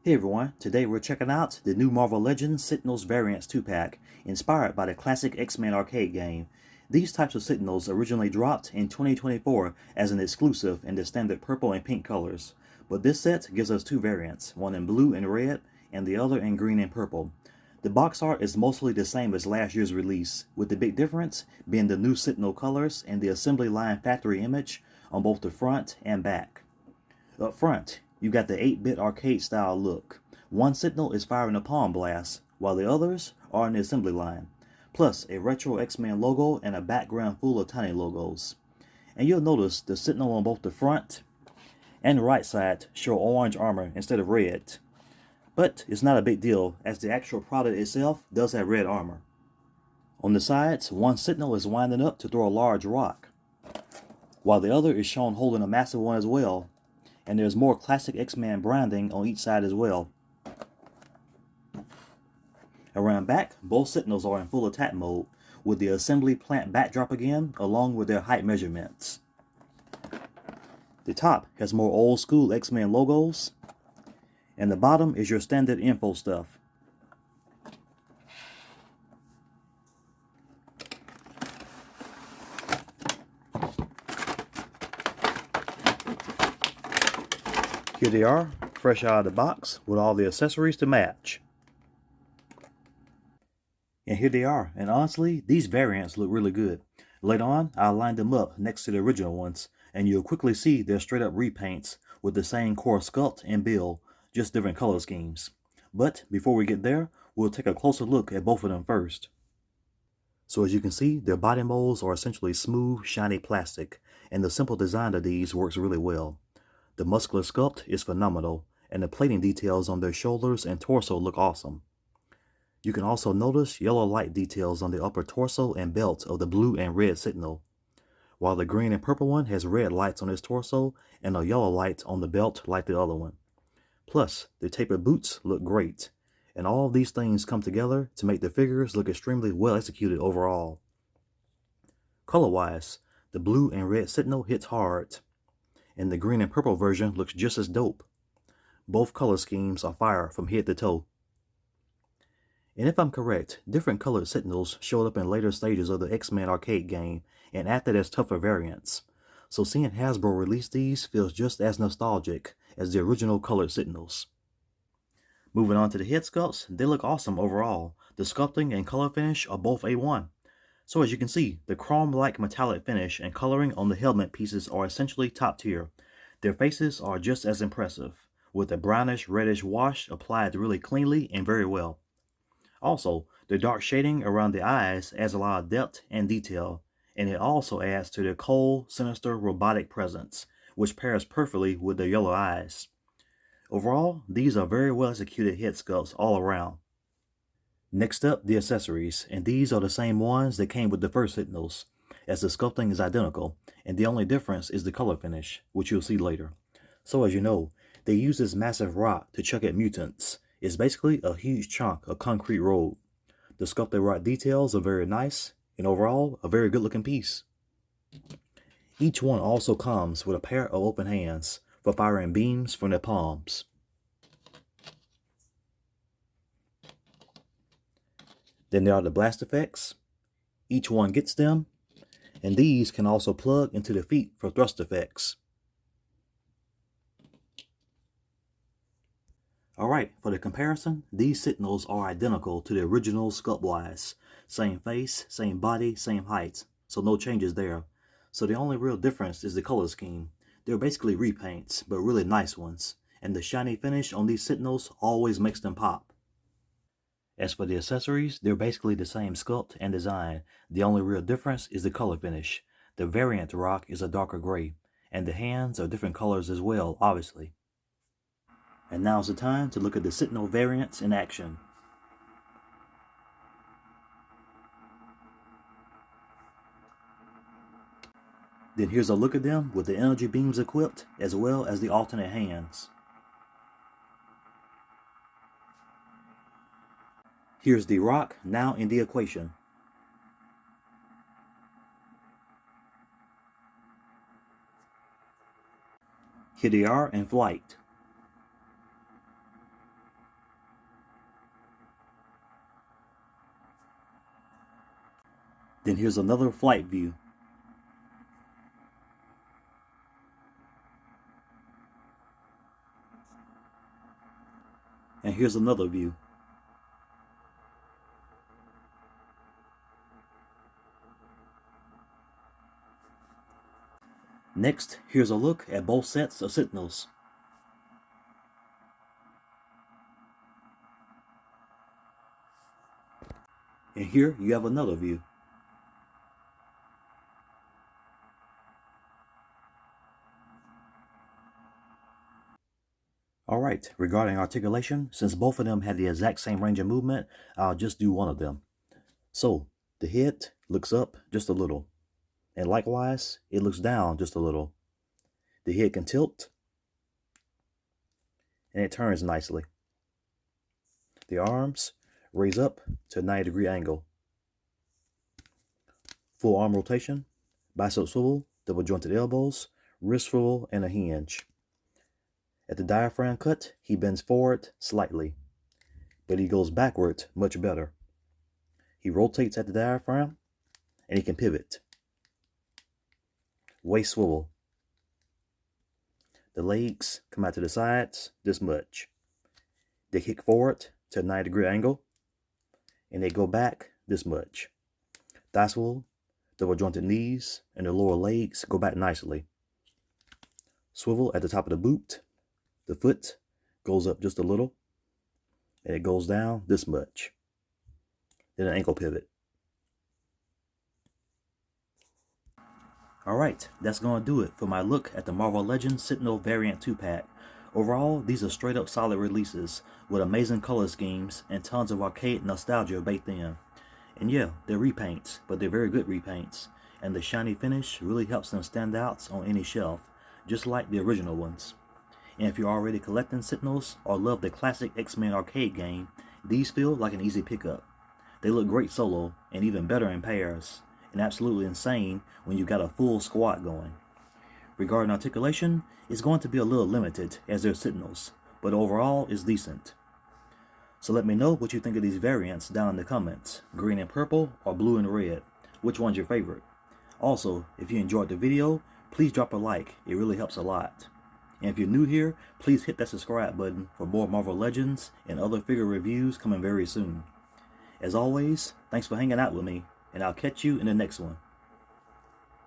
Hey everyone, today we're checking out the new Marvel Legends Sentinels Variants 2-pack, inspired by the classic X-Men arcade game. These types of Sentinels originally dropped in 2024 as an exclusive in the standard purple and pink colors, but this set gives us two variants, one in blue and red, and the other in green and purple. The box art is mostly the same as last year's release, with the big difference being the new Sentinel colors and the assembly line factory image on both the front and back. Up front, you got the 8-bit arcade style look. One Sentinel is firing a palm blast, while the others are in the assembly line. Plus, a retro X-Men logo and a background full of tiny logos. And you'll notice the Sentinel on both the front and the right side show orange armor instead of red. But it's not a big deal, as the actual product itself does have red armor. On the sides, one Sentinel is winding up to throw a large rock, while the other is shown holding a massive one as well. And there's more classic X-Men branding on each side as well. Around back, both Sentinels are in full attack mode, with the assembly plant backdrop again, along with their height measurements. The top has more old school X-Men logos, and the bottom is your standard info stuff. Here they are, fresh out of the box, with all the accessories to match. And here they are, and honestly, these variants look really good. Later on, I'll line them up next to the original ones, and you'll quickly see they're straight up repaints with the same core sculpt and build, just different color schemes. But before we get there, we'll take a closer look at both of them first. So as you can see, their body molds are essentially smooth, shiny plastic, and the simple design of these works really well. The muscular sculpt is phenomenal, and the plating details on their shoulders and torso look awesome. You can also notice yellow light details on the upper torso and belt of the blue and red Sentinel, while the green and purple one has red lights on his torso and a yellow light on the belt like the other one. Plus, the tapered boots look great, and all of these things come together to make the figures look extremely well executed overall. Color-wise, the blue and red Sentinel hits hard, and the green and purple version looks just as dope. Both color schemes are fire from head to toe. And if I'm correct, different colored Sentinels showed up in later stages of the X-Men arcade game and acted as tougher variants. So seeing Hasbro release these feels just as nostalgic as the original colored Sentinels. Moving on to the head sculpts, they look awesome overall. The sculpting and color finish are both A1. So as you can see, the chrome-like metallic finish and coloring on the helmet pieces are essentially top tier. Their faces are just as impressive, with a brownish reddish wash applied really cleanly and very well. Also, the dark shading around the eyes adds a lot of depth and detail, and it also adds to their cold, sinister, robotic presence, which pairs perfectly with their yellow eyes. Overall, these are very well executed head sculpts all around. Next up, the accessories, and these are the same ones that came with the first Sentinels, as the sculpting is identical, and the only difference is the color finish, which you'll see later. So as you know, they use this massive rock to chuck at mutants. It's basically a huge chunk of concrete road. The sculpted rock details are very nice, and overall, a very good looking piece. Each one also comes with a pair of open hands for firing beams from their palms. Then there are the blast effects. Each one gets them, and these can also plug into the feet for thrust effects. Alright, for the comparison, these Sentinels are identical to the original sculpt-wise. Same face, same body, same height, so no changes there. So the only real difference is the color scheme. They're basically repaints, but really nice ones, and the shiny finish on these Sentinels always makes them pop. As for the accessories, they're basically the same sculpt and design. The only real difference is the color finish. The variant rock is a darker gray, and the hands are different colors as well, obviously. And now's the time to look at the Sentinel variants in action. Then here's a look at them with the energy beams equipped, as well as the alternate hands. Here's the rock now in the equation. Here they are in flight. Then here's another flight view. And here's another view. Next, here's a look at both sets of Sentinels. And here you have another view. Alright, regarding articulation, since both of them had the exact same range of movement, I'll just do one of them. So, the head looks up just a little, and likewise, it looks down just a little. The head can tilt, and it turns nicely. The arms raise up to a 90-degree angle. Full arm rotation, bicep swivel, double jointed elbows, wrist swivel, and a hinge. At the diaphragm cut, he bends forward slightly, but he goes backward much better. He rotates at the diaphragm, and he can pivot. Waist swivel. The legs come out to the sides this much. They kick forward to a 90-degree angle, and they go back this much. Thigh swivel, double jointed knees, and the lower legs go back nicely. Swivel at the top of the boot. The foot goes up just a little, and it goes down this much. Then an ankle pivot. Alright, that's going to do it for my look at the Marvel Legends Sentinel Variant 2-pack. Overall, these are straight up solid releases, with amazing color schemes and tons of arcade nostalgia baked in. And yeah, they're repaints, but they're very good repaints, and the shiny finish really helps them stand out on any shelf, just like the original ones. And if you're already collecting Sentinels or love the classic X-Men arcade game, these feel like an easy pickup. They look great solo, and even better in pairs, and absolutely insane when you've got a full squad going. Regarding articulation, it's going to be a little limited as they're Sentinels, but overall it's decent. So let me know what you think of these variants down in the comments, green and purple or blue and red. Which one's your favorite? Also, if you enjoyed the video, please drop a like, it really helps a lot. And if you're new here, please hit that subscribe button for more Marvel Legends and other figure reviews coming very soon. As always, thanks for hanging out with me, and I'll catch you in the next one.